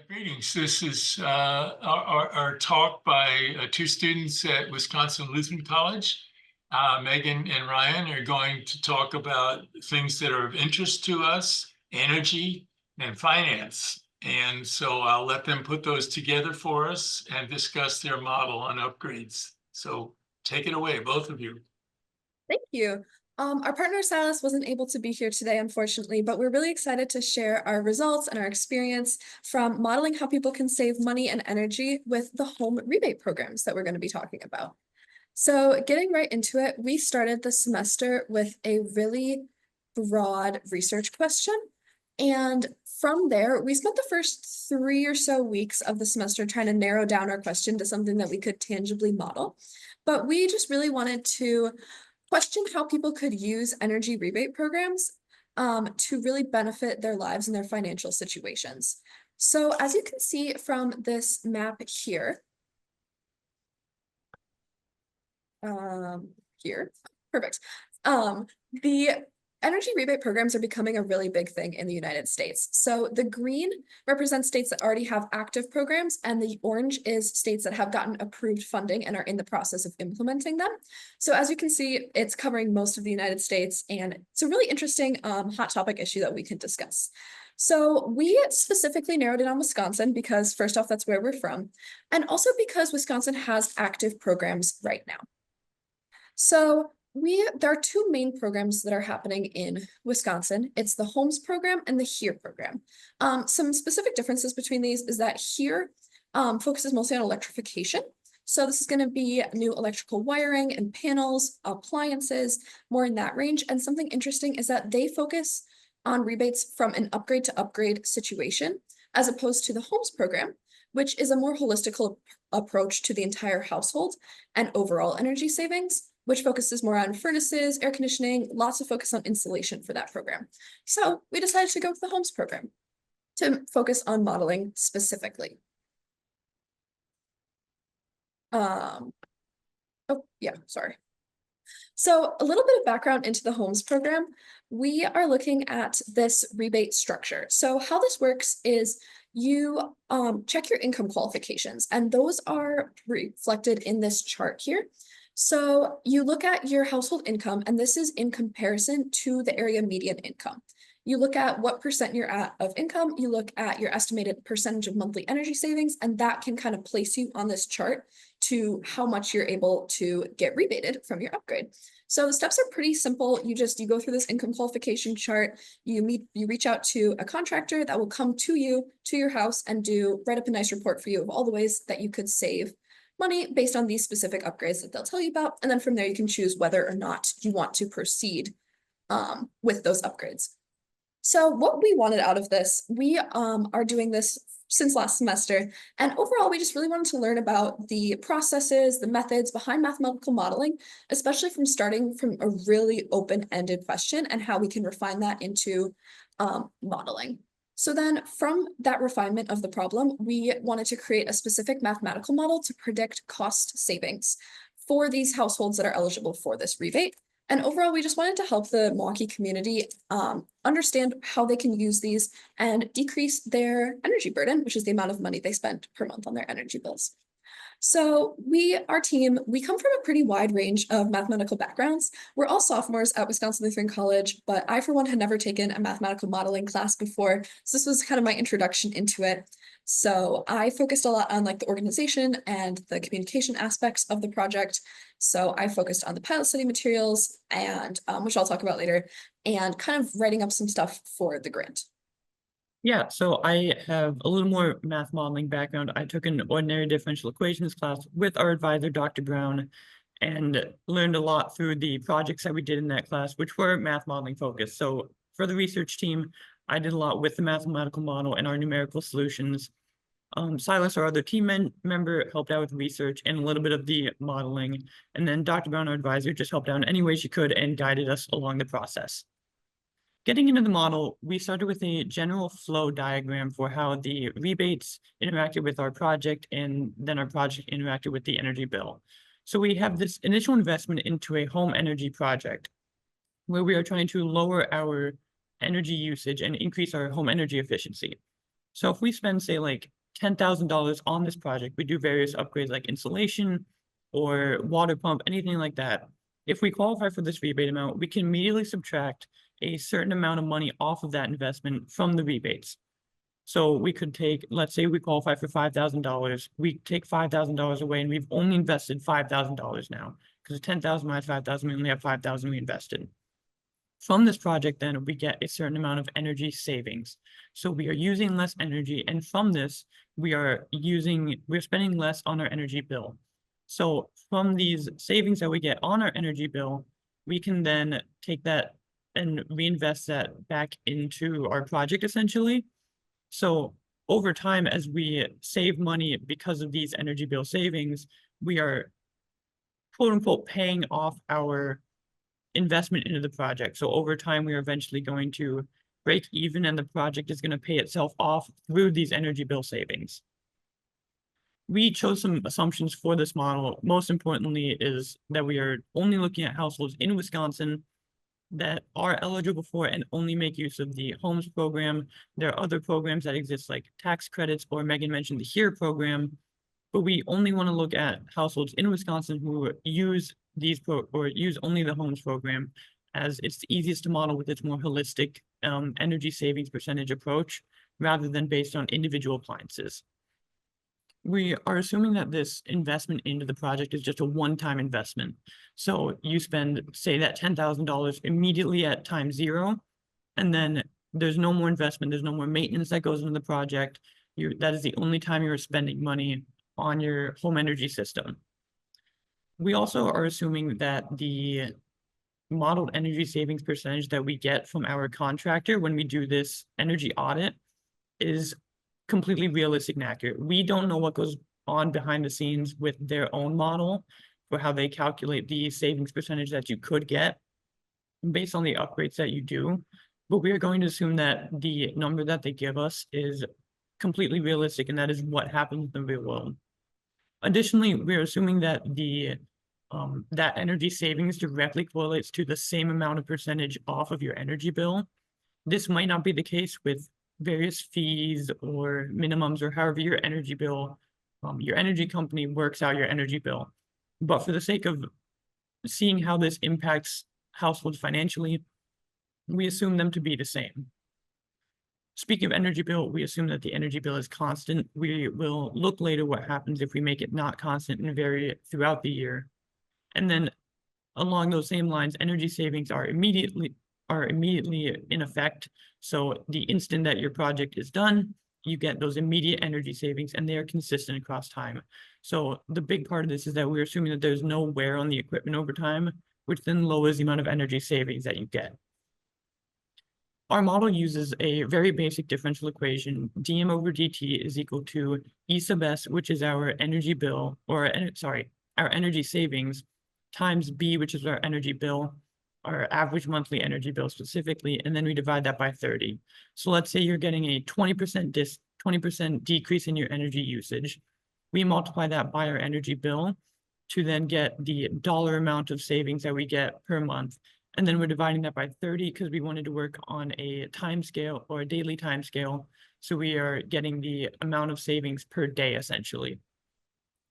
Greetings. This is our talk by two students at Wisconsin Lutheran College. Megan and Ryan are going to talk about things that are of interest to us, energy and finance. And so I'll let them put those together for us and discuss their model on upgrades. So take it away, both of you. Thank you. Our partner Silas wasn't able to be here today, unfortunately, but we're really excited to share our results and our experience from modeling how people can save money and energy with the home rebate programs that we're going to be talking about. So getting right into it, we started the semester with a really broad research question. And from there, we spent the first 3 or so weeks of the semester trying to narrow down our question to something that we could tangibly model. But we just really wanted to question how people could use energy rebate programs to really benefit their lives and their financial situations. So as you can see from this map here, perfect. The energy rebate programs are becoming a really big thing in the United States. So the green represents states that already have active programs, and the orange is states that have gotten approved funding and are in the process of implementing them. So as you can see, it's covering most of the United States, and it's a really interesting hot topic issue that we can discuss. So we specifically narrowed in on Wisconsin because first off, that's where we're from, and also because Wisconsin has active programs right now. So there are two main programs that are happening in Wisconsin. It's the HOMES program and the HERE program. Some specific differences between these is that HERE focuses mostly on electrification. So this is going to be new electrical wiring and panels, appliances, more in that range. And something interesting is that they focus on rebates from an upgrade to upgrade situation, as opposed to the HOMES program, which is a more holistic approach to the entire household and overall energy savings, which focuses more on furnaces, air conditioning, lots of focus on insulation for that program. So we decided to go with the HOMES program to focus on modeling specifically. So a little bit of background into the HOMES program. We are looking at this rebate structure. So how this works is you check your income qualifications, and those are reflected in this chart here. So you look at your household income, and this is in comparison to the area median income. You look at what percent you're at of income, you look at your estimated percentage of monthly energy savings, and that can kind of place you on this chart to how much you're able to get rebated from your upgrade. So the steps are pretty simple. You go through this income qualification chart, you reach out to a contractor that will come to you, to your house, and write up a nice report for you of all the ways that you could save money based on these specific upgrades that they'll tell you about. And then from there, you can choose whether or not you want to proceed with those upgrades. So what we wanted out of this, we are doing this since last semester. And overall, we just really wanted to learn about the processes, the methods behind mathematical modeling, especially from starting from a really open-ended question and how we can refine that into modeling. So then from that refinement of the problem, we wanted to create a specific mathematical model to predict cost savings for these households that are eligible for this rebate. And overall, we just wanted to help the Milwaukee community understand how they can use these and decrease their energy burden, which is the amount of money they spend per month on their energy bills. So our team, we come from a pretty wide range of mathematical backgrounds. We're all sophomores at Wisconsin Lutheran College, but I, for one, had never taken a mathematical modeling class before. So this was kind of my introduction into it. So I focused a lot on the organization and the communication aspects of the project. So I focused on the pilot study materials, and which I'll talk about later, and kind of writing up some stuff for the grant. Yeah, so I have a little more math modeling background. I took an ordinary differential equations class with our advisor, Dr. Brown, and learned a lot through the projects that we did in that class, which were math modeling focused. So for the research team, I did a lot with the mathematical model and our numerical solutions. Silas, our other team member, helped out with research and a little bit of the modeling. And then Dr. Brown, our advisor, just helped out in any way she could and guided us along the process. Getting into the model, we started with a general flow diagram for how the rebates interacted with our project, and then our project interacted with the energy bill. So we have this initial investment into a home energy project where we are trying to lower our energy usage and increase our home energy efficiency. So if we spend, say, like $10,000 on this project, we do various upgrades like insulation or water pump, anything like that. If we qualify for this rebate amount, we can immediately subtract a certain amount of money off of that investment from the rebates. So we could take, let's say we qualify for $5,000, we take $5,000 away and we've only invested $5,000 now. Because 10,000 minus 5,000, we only have 5,000 we invested. From this project, then we get a certain amount of energy savings. So we are using less energy, and from this, we're spending less on our energy bill. So from these savings that we get on our energy bill, we can then take that and reinvest that back into our project essentially. So over time, as we save money because of these energy bill savings, we are quote unquote paying off our investment into the project. So over time, we are eventually going to break even and the project is going to pay itself off through these energy bill savings. We chose some assumptions for this model. Most importantly is that we are only looking at households in Wisconsin that are eligible for and only make use of the HOMES program. There are other programs that exist like tax credits, or Megan mentioned the HERE program, but we only want to look at households in Wisconsin who use use only the HOMES program, as it's the easiest to model with its more holistic energy savings percentage approach rather than based on individual appliances. We are assuming that this investment into the project is just a one-time investment. So you spend, say, that $10,000 immediately at time zero, and then there's no more investment, there's no more maintenance that goes into the project. That is the only time you're spending money on your home energy system. We also are assuming that the modeled energy savings percentage that we get from our contractor when we do this energy audit is completely realistic and accurate. We don't know what goes on behind the scenes with their own model for how they calculate the savings percentage that you could get based on the upgrades that you do. But we are going to assume that the number that they give us is completely realistic, and that is what happens in the real world. Additionally, we're assuming that that energy savings directly correlates to the same amount of percentage off of your energy bill. This might not be the case with various fees or minimums, or however your energy bill, your energy company works out your energy bill. But for the sake of seeing how this impacts households financially, we assume them to be the same. Speaking of energy bill, we assume that the energy bill is constant. We will look later what happens if we make it not constant and vary it throughout the year. And then along those same lines, energy savings are immediately in effect. So the instant that your project is done, you get those immediate energy savings, and they are consistent across time. So the big part of this is that we're assuming that there's no wear on the equipment over time, which then lowers the amount of energy savings that you get. Our model uses a very basic differential equation. dm over dt is equal to E sub s, which is our energy bill, or our energy savings, times B, which is our energy bill, our average monthly energy bill specifically, and then we divide that by 30. So let's say you're getting a 20% decrease in your energy usage. We multiply that by our energy bill to then get the dollar amount of savings that we get per month. And then we're dividing that by 30 because we wanted to work on a time scale or a daily time scale. So we are getting the amount of savings per day essentially.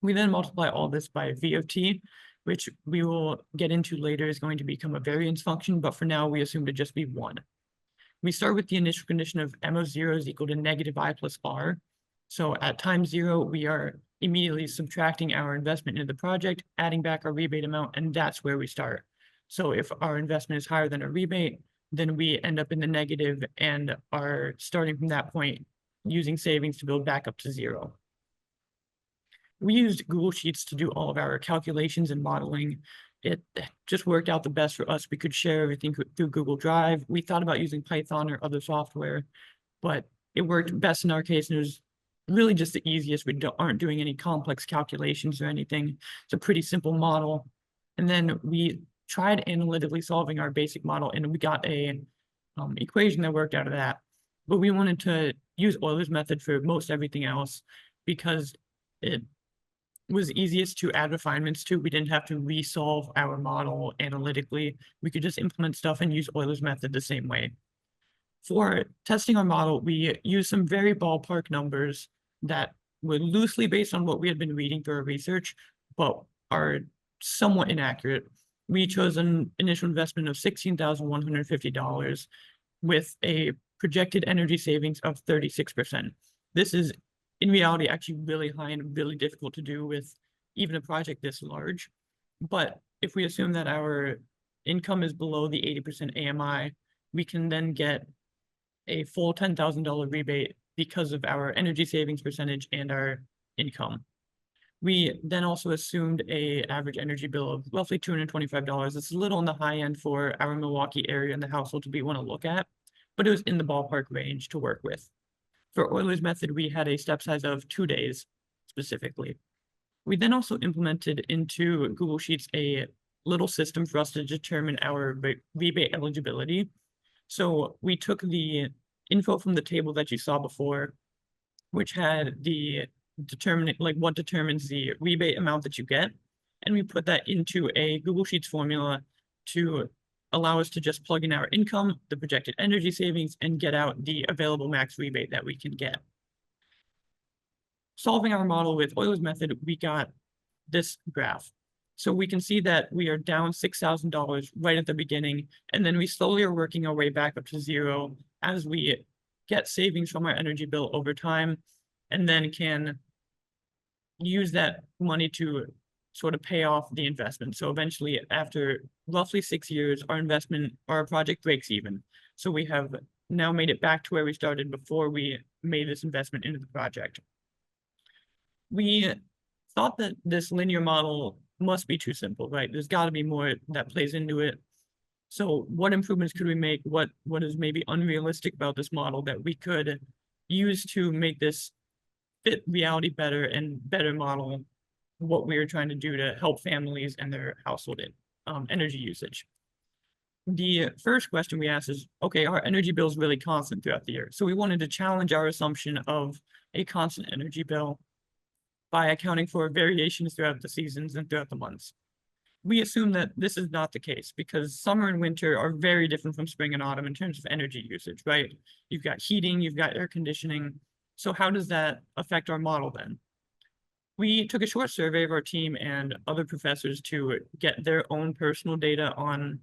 We then multiply all this by V of t, which we will get into later is going to become a variance function, but for now we assume to just be 1. We start with the initial condition of m of 0 is equal to negative I plus r. So at time 0, we are immediately subtracting our investment into the project, adding back our rebate amount, and that's where we start. So if our investment is higher than our rebate, then we end up in the negative and are starting from that point using savings to build back up to 0. We used Google Sheets to do all of our calculations and modeling. It just worked out the best for us. We could share everything through Google Drive. We thought about using Python or other software, but it worked best in our case, and it was really just the easiest. We aren't doing any complex calculations or anything. It's a pretty simple model. And then we tried analytically solving our basic model, and we got a equation that worked out of that. But we wanted to use Euler's method for most everything else because it was easiest to add refinements to. We didn't have to resolve our model analytically. We could just implement stuff and use Euler's method the same way. For testing our model, we used some very ballpark numbers that were loosely based on what we had been reading through our research, but are somewhat inaccurate. We chose an initial investment of $16,150 with a projected energy savings of 36%. This is in reality actually really high and really difficult to do with even a project this large. But if we assume that our income is below the 80% AMI, we can then get a full $10,000 rebate because of our energy savings percentage and our income. We then also assumed a average energy bill of roughly $225. It's a little on the high end for our Milwaukee area and the households we want to look at, but it was in the ballpark range to work with. For Euler's method, we had a step size of 2 days specifically. We then also implemented into Google Sheets a little system for us to determine our rebate eligibility. So we took the info from the table that you saw before, which had the what determines the rebate amount that you get, and we put that into a Google Sheets formula to allow us to just plug in our income, the projected energy savings, and get out the available max rebate that we can get. Solving our model with Euler's method, we got this graph. So we can see that we are down $6,000 right at the beginning, and then we slowly are working our way back up to zero as we get savings from our energy bill over time, and then can use that money to sort of pay off the investment. So eventually, after roughly 6 years, our project breaks even. So we have now made it back to where we started before we made this investment into the project. We thought that this linear model must be too simple, right? There's got to be more that plays into it. So what improvements could we make? What is maybe unrealistic about this model that we could use to make this fit reality better and better model what we are trying to do to help families and their household energy usage? The first question we asked is, okay, our energy bill is really constant throughout the year. So we wanted to challenge our assumption of a constant energy bill by accounting for variations throughout the seasons and throughout the months. We assume that this is not the case because summer and winter are very different from spring and autumn in terms of energy usage, right? You've got heating, you've got air conditioning. So how does that affect our model then? We took a short survey of our team and other professors to get their own personal data on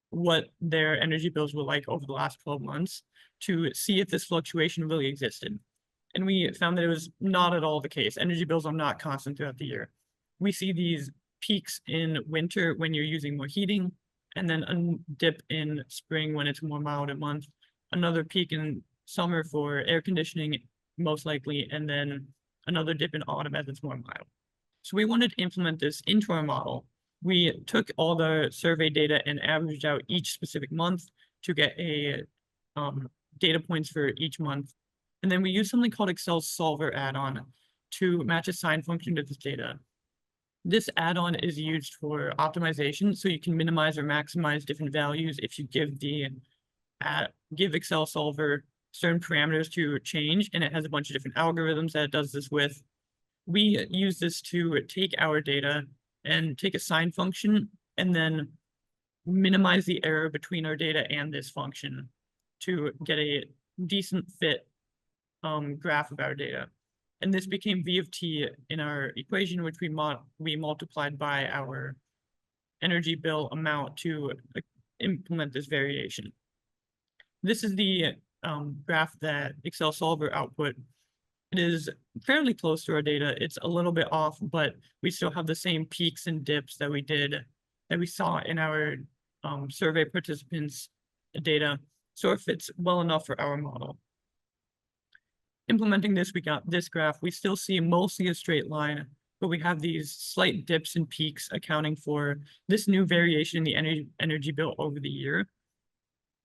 what their energy bills were like over the last 12 months to see if this fluctuation really existed. And we found that it was not at all the case. Energy bills are not constant throughout the year. We see these peaks in winter when you're using more heating, and then a dip in spring when it's more mild a month, another peak in summer for air conditioning, most likely, and then another dip in autumn as it's more mild. So we wanted to implement this into our model. We took all the survey data and averaged out each specific month to get a data points for each month. And then we used something called Excel Solver add-on to match a sign function to this data. This add-on is used for optimization, so you can minimize or maximize different values if you give Excel Solver certain parameters to change, and it has a bunch of different algorithms that it does this with. We use this to take our data and take a sign function and then minimize the error between our data and this function to get a decent fit graph of our data. And this became V of t in our equation, which we multiplied by our energy bill amount to implement this variation. This is the graph that Excel Solver output. It is fairly close to our data. It's a little bit off, but we still have the same peaks and dips that we saw in our survey participants' data. So it fits well enough for our model. Implementing this, we got this graph. We still see mostly a straight line, but we have these slight dips and peaks accounting for this new variation in the energy bill over the year.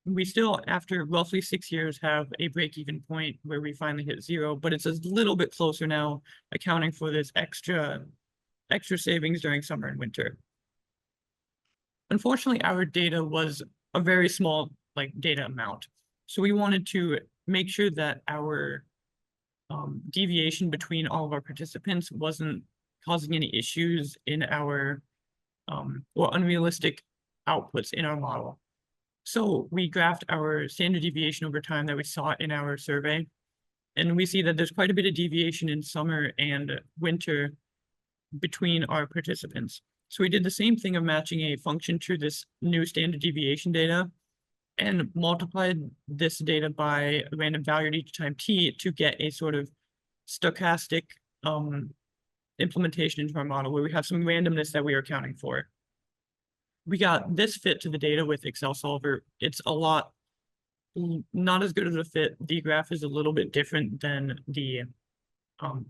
We still, after roughly 6 years, have a break-even point where we finally hit zero, but it's a little bit closer now, accounting for this extra savings during summer and winter. Unfortunately, our data was a very small data amount. So we wanted to make sure that our deviation between all of our participants wasn't causing any issues in our or unrealistic outputs in our model. So we graphed our standard deviation over time that we saw in our survey. And we see that there's quite a bit of deviation in summer and winter between our participants. So we did the same thing of matching a function to this new standard deviation data and multiplied this data by a random value at each time t to get a sort of stochastic implementation into our model where we have some randomness that we are accounting for. We got this fit to the data with Excel Solver. It's a lot not as good as a fit. The graph is a little bit different than the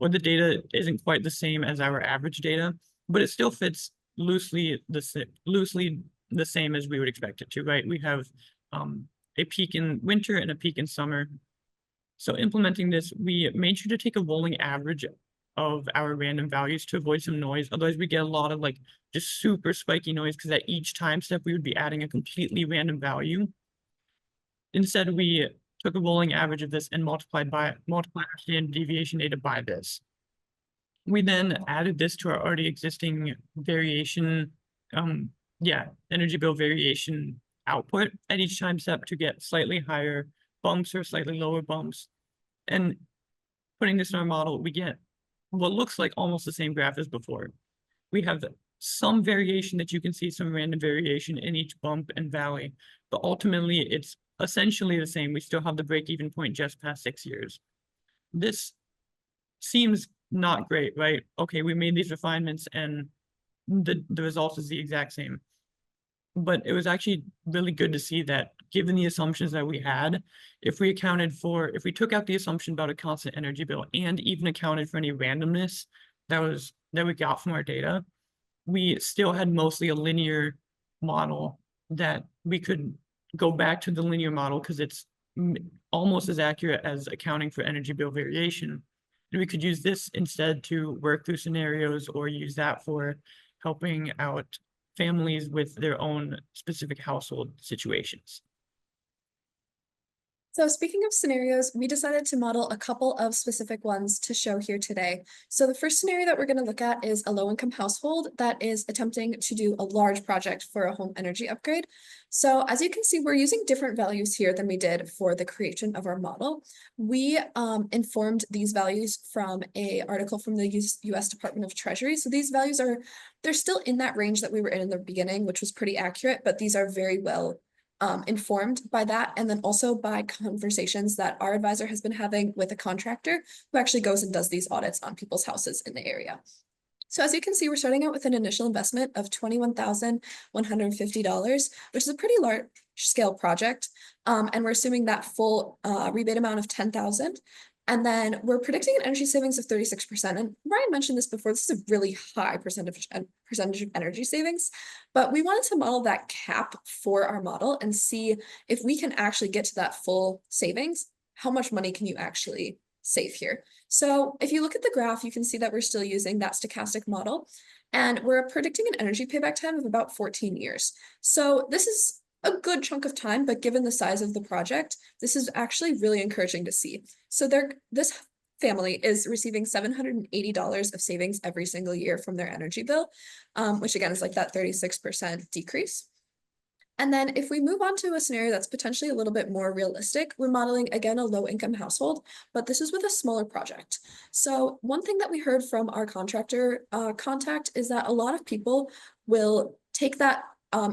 or the data isn't quite the same as our average data, but it still fits loosely the same as we would expect it to, right? We have a peak in winter and a peak in summer. So implementing this, we made sure to take a rolling average of our random values to avoid some noise. Otherwise, we get a lot of like just super spiky noise because at each time step, we would be adding a completely random value. Instead, we took a rolling average of this and multiplied our standard deviation data by this. We then added this to our already existing variation, energy bill variation output at each time step to get slightly higher bumps or slightly lower bumps. And putting this in our model, we get what looks like almost the same graph as before. We have some variation that you can see, some random variation in each bump and valley, but ultimately it's essentially the same. We still have the break-even point just past 6 years. This seems not great, right? Okay, we made these refinements and the result is the exact same. But it was actually really good to see that given the assumptions that we had, if we took out the assumption about a constant energy bill and even accounted for any randomness that we got from our data, we still had mostly a linear model that we could go back to the linear model because it's almost as accurate as accounting for energy bill variation. And we could use this instead to work through scenarios or use that for helping out families with their own specific household situations. So speaking of scenarios, we decided to model a couple of specific ones to show here today. So the first scenario that we're going to look at is a low-income household that is attempting to do a large project for a home energy upgrade. So as you can see, we're using different values here than we did for the creation of our model. We informed these values from an article from the US Department of Treasury. So these values they're still in that range that we were in the beginning, which was pretty accurate, but these are very well informed by that, and then also by conversations that our advisor has been having with a contractor who actually goes and does these audits on people's houses in the area. So as you can see, we're starting out with an initial investment of $21,150, which is a pretty large scale project. And we're assuming that full rebate amount of $10,000. And then we're predicting an energy savings of 36%. And Ryan mentioned this before, this is a really high percentage of energy savings, but we wanted to model that cap for our model and see if we can actually get to that full savings, how much money can you actually save here? So if you look at the graph, you can see that we're still using that stochastic model, and we're predicting an energy payback time of about 14 years. So this is a good chunk of time, but given the size of the project, this is actually really encouraging to see. So this family is receiving $780 of savings every single year from their energy bill, which again is like that 36% decrease. And then if we move on to a scenario that's potentially a little bit more realistic, we're modeling, again, a low-income household, but this is with a smaller project. So one thing that we heard from our contractor contact is that a lot of people will take that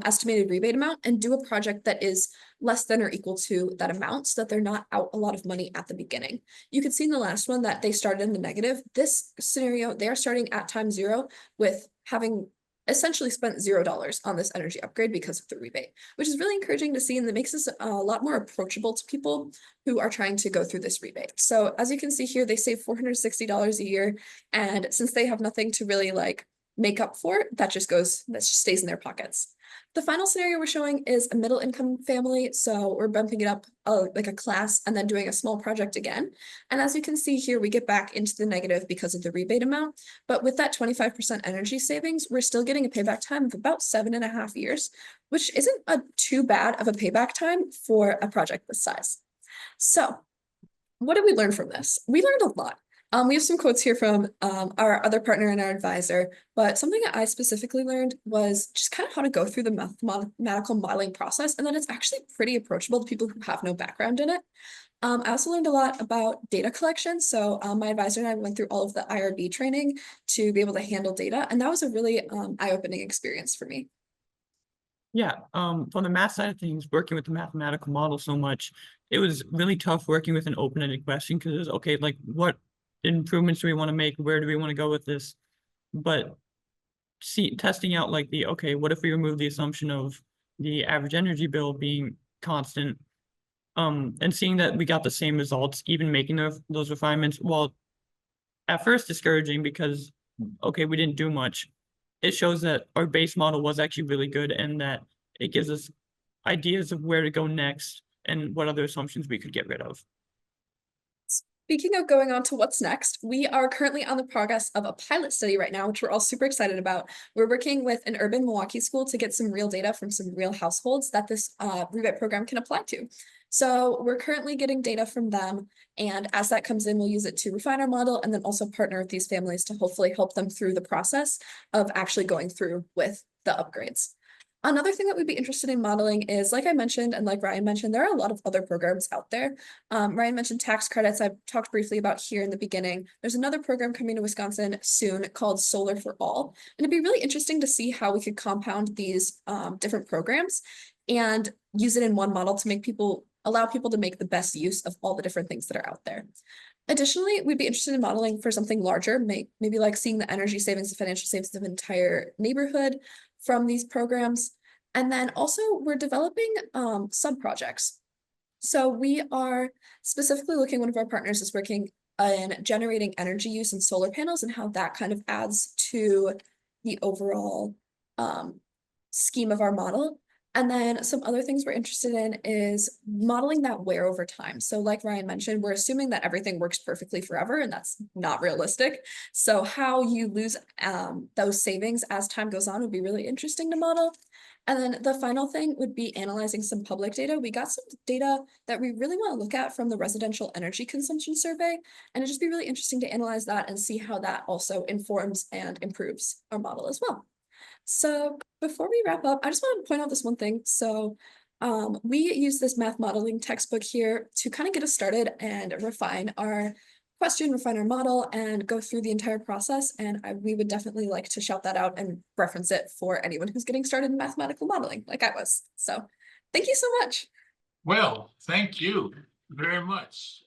estimated rebate amount and do a project that is less than or equal to that amount so that they're not out a lot of money at the beginning. You could see in the last one that they started in the negative. This scenario, they are starting at time 0 with having essentially spent $0 on this energy upgrade because of the rebate, which is really encouraging to see, and it makes this a lot more approachable to people who are trying to go through this rebate. So as you can see here, they save $460 a year, and since they have nothing to really like make up for, that just stays in their pockets. The final scenario we're showing is a middle income family. So we're bumping it up like a class and then doing a small project again. And as you can see here, we get back into the negative because of the rebate amount. But with that 25% energy savings, we're still getting a payback time of about 7.5 years, which isn't too bad of a payback time for a project this size. So what did we learn from this? We learned a lot. We have some quotes here from our other partner and our advisor, but something that I specifically learned was just kind of how to go through the mathematical modeling process, and then it's actually pretty approachable to people who have no background in it. I also learned a lot about data collection. So my advisor and I went through all of the IRB training to be able to handle data, and that was a really eye-opening experience for me. Yeah, from the math side of things, working with the mathematical model so much, it was really tough working with an open-ended question because it's okay, like what improvements do we want to make? Where do we want to go with this? But testing out like okay, what if we remove the assumption of the average energy bill being constant, and seeing that we got the same results, even making those refinements, while at first discouraging because, okay, we didn't do much. It shows that our base model was actually really good and that it gives us ideas of where to go next and what other assumptions we could get rid of. Speaking of going on to what's next, we are currently on the progress of a pilot study right now, which we're all super excited about. We're working with an urban Milwaukee school to get some real data from some real households that this rebate program can apply to. So we're currently getting data from them, and as that comes in, we'll use it to refine our model and then also partner with these families to hopefully help them through the process of actually going through with the upgrades. Another thing that we'd be interested in modeling is, like I mentioned, and like Ryan mentioned, there are a lot of other programs out there. Ryan mentioned tax credits. I've talked briefly about here in the beginning. There's another program coming to Wisconsin soon called Solar for All. And it'd be really interesting to see how we could compound these different programs and use it in one model to allow people to make the best use of all the different things that are out there. Additionally, we'd be interested in modeling for something larger, maybe like seeing the energy savings and financial savings of an entire neighborhood from these programs. And then also we're developing sub-projects. So we are specifically looking, one of our partners is working in generating energy use in solar panels and how that kind of adds to the overall scheme of our model. And then some other things we're interested in is modeling that wear over time. So like Ryan mentioned, we're assuming that everything works perfectly forever, and that's not realistic. So how you lose those savings as time goes on would be really interesting to model. And then the final thing would be analyzing some public data. We got some data that we really want to look at from the residential energy consumption survey, and it'd just be really interesting to analyze that and see how that also informs and improves our model as well. So before we wrap up, I just want to point out this one thing. So we use this math modeling textbook here to kind of get us started and refine our model, and go through the entire process. And we would definitely like to shout that out and reference it for anyone who's getting started in mathematical modeling like I was. So thank you so much. Well, thank you very much.